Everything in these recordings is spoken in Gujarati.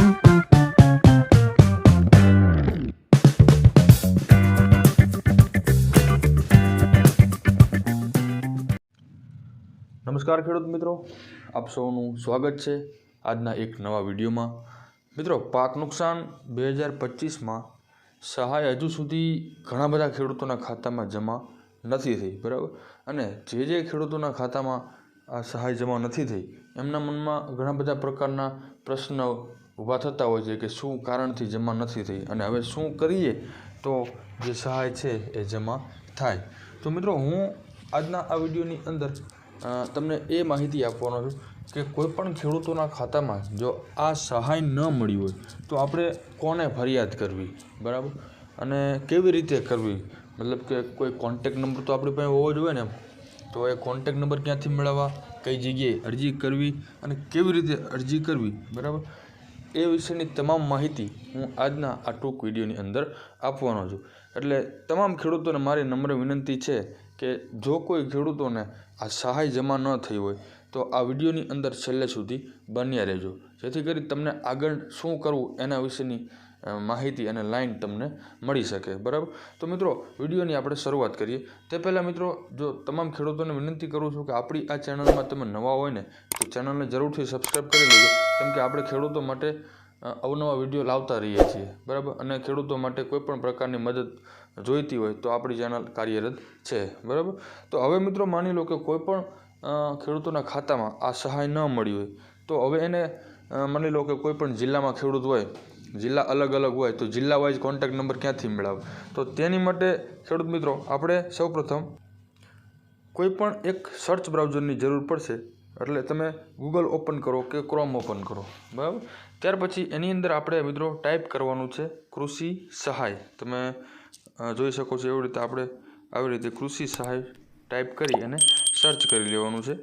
નમસ્કાર ખેડૂત મિત્રો, આપ સૌનું સ્વાગત છે આજના એક નવા વિડીયોમાં। મિત્રો, પાક નુકસાન 2025માં સહાય હજુ સુધી ઘણા બધા ખેડૂતોના ખાતામાં જમા નથી થઈ, બરાબર। અને જે ખેડૂતોના ખાતામાં આ સહાય જમા નથી થઈ એમના મનમાં ઘણા બધા પ્રકારના પ્રશ્નો ઊભા થતા હોય છે કે શું કારણથી જમા નથી થઈ અને હવે શું કરીએ તો જે સહાય છે એ જમા થાય। તો મિત્રો, હું આજના આ વિડીયોની અંદર તમને એ માહિતી આપવાનો છું કે કોઈપણ ખેડૂતોના ખાતામાં જો આ સહાય ન મળી હોય તો આપણે કોને ફરિયાદ કરવી, બરાબર, અને કેવી રીતે કરવી। મતલબ કે કોઈ કોન્ટેક નંબર તો આપણી પાસે હોવો જોઈએ ને, તો એ કોન્ટેક નંબર ક્યાંથી મેળવવા, કઈ જગ્યાએ અરજી કરવી અને કેવી રીતે અરજી કરવી, બરાબર, એ વિશેની તમામ માહિતી હું આજના આ ટૂંક વિડીયોની અંદર આપવાનો છું। એટલે તમામ ખેડૂતોને મારી નમ્ર વિનંતી છે કે જો કોઈ ખેડૂતોને આ સહાય જમા ન થઈ હોય તો આ વિડીયોની અંદર છેલ્લે સુધી બન્યા રહેજો, જેથી કરી તમને આગળ શું કરવું એના વિશેની માહિતી અને લાઈન તમને મળી શકે, બરાબર। તો મિત્રો, વિડીયોની આપણે શરૂઆત કરીએ તે પહેલાં મિત્રો, જો તમામ ખેડૂતોને વિનંતી કરું છું કે આપણી આ ચેનલમાં તમે નવા હોય ને તો ચેનલને જરૂરથી સબસ્ક્રાઈબ કરી લેજો, કેમ કે આપણે ખેડૂતો માટે અવનવા વિડીયો લાવતા રહીએ છીએ, બરાબર। અને ખેડૂતો માટે કોઈપણ પ્રકારની મદદ જોઈતી હોય તો આપણી ચેનલ કાર્યરત છે, બરાબર। તો હવે મિત્રો, માની લો કે કોઈપણ ખેડૂતોના ખાતામાં આ સહાય ન મળી હોય તો હવે એને માની લો કે કોઈપણ જિલ્લામાં ખેડૂત હોય, જિલ્લા અલગ અલગ હોય તો જિલ્લા વાઇઝ કોન્ટેક્ટ નંબર ક્યાંથી મેળવે, તો તેની માટે ખેડૂત મિત્રો આપણે સૌપ્રથમ કોઈપણ એક સર્ચ બ્રાઉઝરની જરૂર પડશે। એટલે તમે ગૂગલ ઓપન કરો કે ક્રોમ ઓપન કરો, બરાબર। ત્યાર પછી એની અંદર આપણે મિત્રો ટાઈપ કરવાનું છે કૃષિ સહાય। તમે જોઈ શકો છો એવી રીતે આપણે આવી રીતે કૃષિ સહાય ટાઈપ કરી અને સર્ચ કરી લેવાનું છે।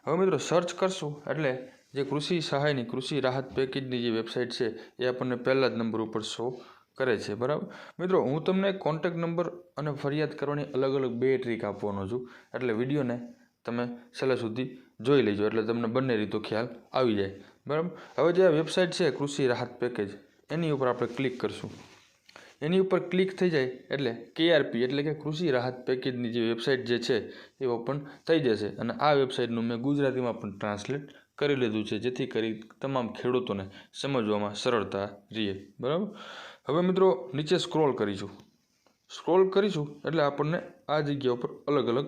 હવે મિત્રો, સર્ચ કરશું એટલે જે કૃષિ સહાયની કૃષિ રાહત પેકેજની જે વેબસાઇટ છે એ આપણને પહેલા જ નંબર ઉપર શો કરે છે, બરાબર। મિત્રો, હું તમને કોન્ટેક્ટ નંબર અને ફરિયાદ કરવાની અલગ અલગ 2 ટ્રીક આપવાનો છું, એટલે વિડીયોને તમે છેલ્લે સુધી જોઈ લેજો એટલે તમને બંને રીતો ખ્યાલ આવી જાય, બરાબર। હવે જે આ વેબસાઇટ છે કૃષિ રાહત પેકેજ, એની ઉપર આપણે ક્લિક કરશું। એની ઉપર ક્લિક થઈ જાય એટલે KRP એટલે કે કૃષિ રાહત પેકેજની જે વેબસાઇટ જે છે એ ઓપન થઈ જશે અને આ વેબસાઇટનું મેં ગુજરાતીમાં પણ ટ્રાન્સલેટ કરી લીધું છે, જેથી કરી તમામ ખેડૂતોને સમજવામાં સરળતા રહે, બરાબર। હવે મિત્રો, નીચે સ્ક્રોલ કરીશું એટલે આપણને આ જગ્યા ઉપર અલગ અલગ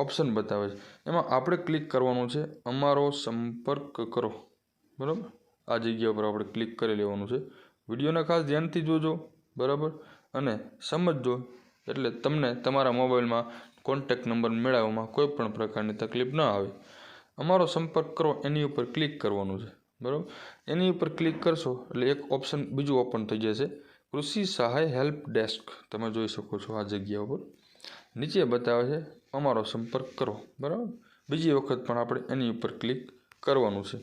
ઓપ્શન બતાવે છે। એમાં આપણે ક્લિક કરવાનું છે અમારો સંપર્ક કરો, બરાબર। આ જગ્યા ઉપર આપણે ક્લિક કરી લેવાનું છે। વિડીયોને ખાસ ધ્યાનથી જોજો, બરાબર, અને સમજજો એટલે તમને તમારા મોબાઈલમાં કોન્ટેક્ટ નંબર મેળવવામાં કોઈ પણ પ્રકારની તકલીફ ન આવે। અમારો સંપર્ક કરો એની ઉપર ક્લિક કરવાનું છે, બરાબર। એની ઉપર ક્લિક કરશો એટલે એક ઓપ્શન બીજું ઓપન થઈ જશે, કૃષિ સહાય હેલ્પ ડેસ્ક। તમે જોઈ શકો છો આ જગ્યા ઉપર નીચે બતાવે છે અમારો સંપર્ક કરો, બરાબર। બીજી વખત પણ આપણે એની ઉપર ક્લિક કરવાનું છે।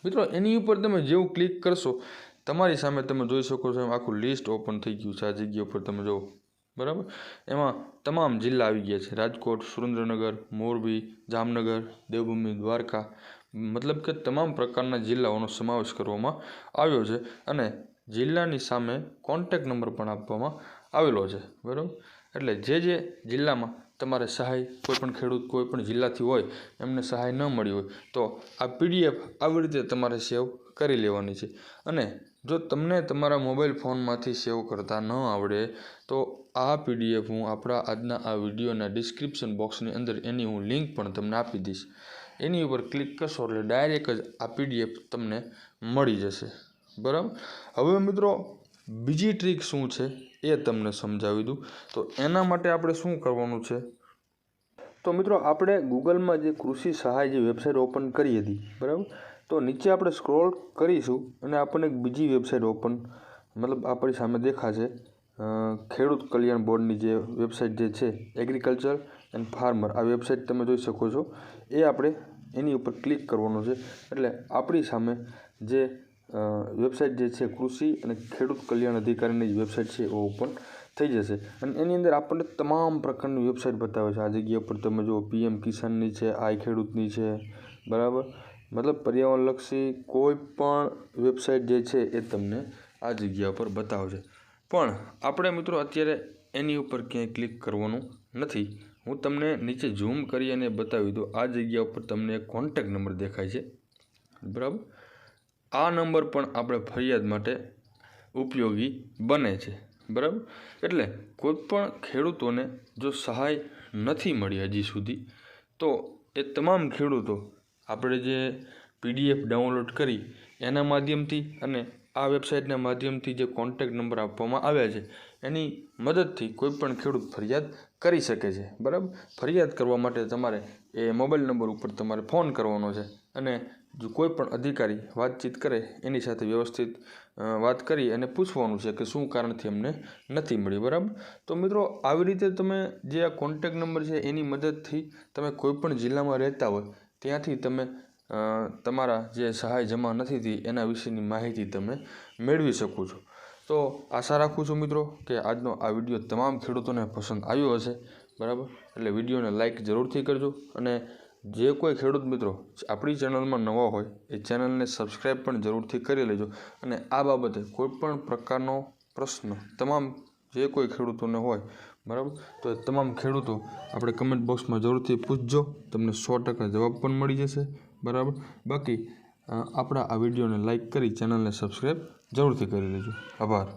મિત્રો, એની ઉપર તમે જેવું ક્લિક કરશો તમારી સામે તમે જોઈ શકો છો આખું લિસ્ટ ઓપન થઈ ગયું છે। આ જગ્યા ઉપર તમે જુઓ, બરાબર, એમાં તમામ જિલ્લા આવી ગયા છે, રાજકોટ, સુરેન્દ્રનગર, મોરબી, જામનગર, દેવભૂમિ, દ્વારકા, મતલબ કે તમામ પ્રકારના જિલ્લાઓનો સમાવેશ કરવામાં આવ્યો છે અને જિલ્લાની સામે કોન્ટેક્ટ નંબર પણ આપવામાં આવેલો છે, બરાબર। એટલે જે જિલ્લામાં તમારે સહાય કોઈપણ ખેડૂત કોઈપણ જિલ્લાથી હોય એમને સહાય ન મળી હોય તો આ PDF આવી રીતે તમારે સેવ કરી લેવાની છે। અને જો તમને તમારા મોબાઈલ ફોનમાંથી સેવ કરતા ન આવડે તો આ PDF હું આપણા આજના આ વિડીયોના ડિસ્ક્રિપ્શન બોક્સની અંદર એની હું લિંક પણ તમને આપી દઈશ। એની ઉપર ક્લિક કરશો એટલે ડાયરેક્ટ જ આ PDF તમને મળી જશે, બરાબર। હવે મિત્રો, બીજી ટ્રીક શું છે એ તમને સમજાવી દઉં। તો એના માટે આપણે શું કરવાનું છે, તો મિત્રો આપણે ગૂગલમાં જે કૃષિ સહાય જે વેબસાઇટ ઓપન કરી હતી, બરાબર, તો નીચે આપણે સ્ક્રોલ કરીશું અને આપણને એક બીજી વેબસાઇટ ઓપન મતલબ આપણી સામે દેખાશે, ખેડૂત કલ્યાણ બોર્ડની જે વેબસાઇટ જે છે એગ્રીકલ્ચર એન્ડ ફાર્મર, આ વેબસાઇટ તમે જોઈ શકો છો। એ આપણે એની ઉપર ક્લિક કરવાનું છે એટલે આપણી સામે જે વેબસાઇટ જે છે કૃષિ અને ખેડૂત કલ્યાણ અધિકારીની જે વેબસાઇટ છે એ ઓપન થઈ જશે અને એની અંદર આપણને તમામ પ્રકારની વેબસાઇટ બતાવે છે। આ જગ્યા પર તમે જુઓ PM કિસાનની છે, આઈ ખેડૂતની છે, બરાબર, મતલબ પર્યાવરણલક્ષી કોઈ પણ વેબસાઇટ જે છે એ તમને આ જગ્યા ઉપર બતાવશે, પણ આપણે મિત્રો અત્યારે એની ઉપર ક્યાંય ક્લિક કરવાનું નથી. હું તમને નીચે ઝૂમ કરી અને બતાવી દઉં. આ જગ્યા ઉપર તમને એક કોન્ટેક્ટ નંબર દેખાય છે, બરાબર. આ નંબર પણ આપણે ફરિયાદ માટે ઉપયોગી બને છે, બરાબર. એટલે કોઈ પણ ખેડૂતોને જો સહાય નથી મળી હજી સુધી, તો એ તમામ ખેડૂતો આપણે જે PDF ડાઉનલોડ કરી એના માધ્યમથી અને આ વેબસાઇટના માધ્યમથી જે કોન્ટેક્ટ નંબર આપવામાં આવ્યા છે એની મદદથી કોઈ પણ ખેડૂત ફરિયાદ કરી શકે છે, બરાબર. ફરિયાદ કરવા માટે તમારે એ મોબાઈલ નંબર ઉપર તમારે ફોન કરવાનો છે અને જો કોઈ પણ અધિકારી વાતચીત કરે એની સાથે વ્યવસ્થિત વાત કરી અને પૂછવાનું છે કે શું કારણથી અમને નથી મળી, બરાબર. તો મિત્રો આવી રીતે તમે જે આ કોન્ટેક્ટ નંબર છે એની મદદથી તમે કોઈપણ જિલ્લામાં રહેતા હોય ત્યાંથી તમે તમારા જે સહાય જમા નથી થઈ એના વિશેની માહિતી તમે મેળવી શકો છો. તો આશા રાખું છું મિત્રો કે આજનો આ વિડીયો તમામ ખેડૂતોને પસંદ આવ્યો હશે, બરાબર. એટલે વિડીયોને લાઇક જરૂરથી કરજો અને જે કોઈ ખેડૂત મિત્રો આપણી ચેનલમાં નવા હોય એ ચેનલને સબસ્ક્રાઈબ પણ જરૂરથી કરી લેજો. અને આ બાબતે કોઈપણ પ્રકારનો પ્રશ્ન તમામ જે કોઈ ખેડૂતોને હોય, બરાબર, તો એ તમામ ખેડૂતો આપણે કમેન્ટ બોક્સમાં જરૂરથી પૂછજો, તમને 100% જવાબ પણ મળી જશે, બરાબર. બાકી આપણા આ વિડીયોને લાઇક કરી ચેનલને સબસ્ક્રાઈબ જરૂરથી કરી લેજો. આભાર.